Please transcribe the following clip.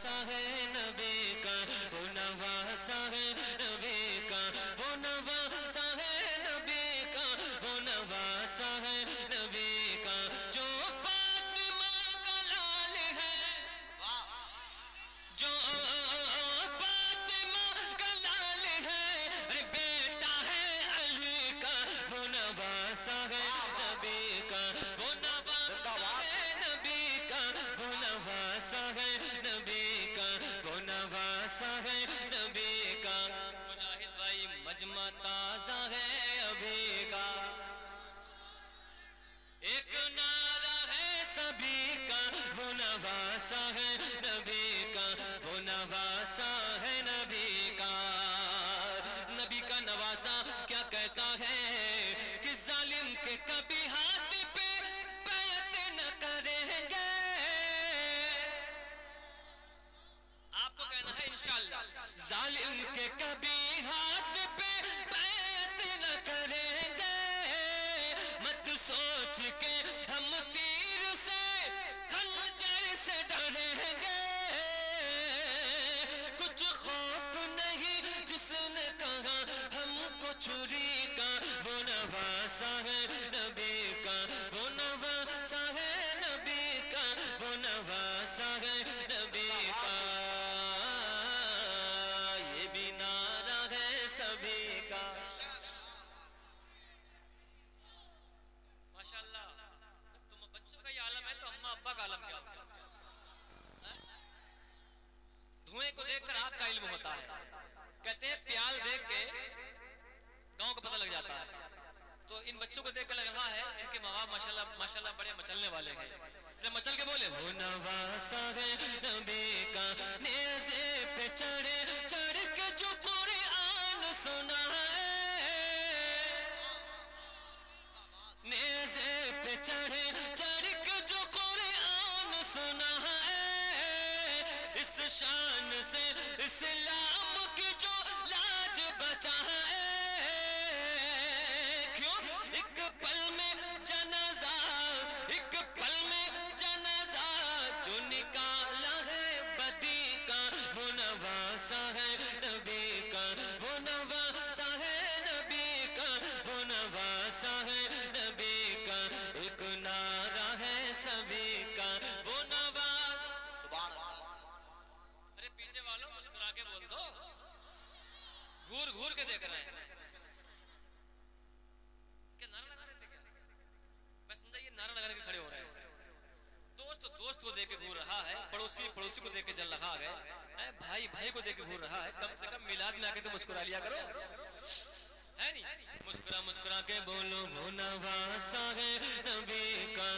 نواسا ہے نبی کا، وہ نواسا ہے نبی کا، وہ نواسا ہے نبی کا، وہ نواسا ہے نبی کا، جو فاطمہ کا لال ہے، جو فاطمہ کا لال ہے، بیٹا ہے علی کا، وہ نواسا ہے نبی کا، وہ نواسا ہے نبی کا، وہ نواسا ہے نبی کا، وہ نواسا ہے نبی کا۔ مجاہد بھائی مجمع تازہ ہے ابھی کا، ایک نعرہ ہے سبھی کا، وہ نواسا ہے نبی کا، وہ نواسا ہے نبی کا۔ نبی کا نواسا کیا کہتا ہے کہ ظالم کے کبھی ہاتھ پہ بیعت نہ کریں گے، آپ کو کہنا ہے انشاءاللہ، ظالم کے کبھی ہاتھ پہ بیعت نہ کریں گے، مت سوچ کے ہم تیر سے خنجر سے ڈریں گے، کچھ خوف نہیں جس نے کہا ہم کو چھری کا، وہ نواسا ہے نبی کا، وہ نواسا ہے نبی کا، وہ نواسا ہے نبی کا، یہ بھی نعرہ ہے سبھی کا۔ ماشاءاللہ، تم بچوں کا یہ عالم ہے تو اماں ابا کا عالم کیا ہوگا؟ دھوئیں کو دیکھ کر آگ کا علم ہوتا ہے، کہتے ہیں پیال دیکھ کے گاؤں کو پتہ لگ جاتا ہے، تو ان بچوں کو دیکھ کر لگ رہا ہے ان کے ماں باپ ماشاءاللہ بڑے مچلنے والے ہیں، اسے مچل کے بولے وہ نواسا ہے نبی کا، نیزے پہ چڑھے چڑھ کے جو قرآن سنا ہے، نیزے پہ چڑھے چڑھ کے جو قرآن سنا ہے، اس شان سے اسلام کی جو لاج بچا ہے، کیوں ایک پل میں جنازہ، ایک پل میں جنازہ جو نکالا ہے بدی کا، وہ نواسا ہے نبی کا، وہ نواسا ہے نبی کا، وہ نواسا ہے نبی کا، ایک نعرہ ہے سبھی کا، وہ نواز۔ سبحان اللہ، ارے پیچھے والوں مسکرا کے بول دو، گھور گھور کے دیکھ رہے ہیں، کیا نعرہ لگا رہے تھے کیا؟ میں سمجھا یہ نعرہ لگا کے کھڑے ہو رہے ہیں، دوست کو دیکھ کے گھور رہا ہے، پڑوسی کو دیکھ کے جل رہا ہے، بھائی کو دیکھ کے گھور رہا ہے، کم سے کم میلاد میں آ کے تو مسکرا لیا کرو، ہے نہیں؟ مسکرا مسکرا کے بولو وہ نواسا ہے نبی کا،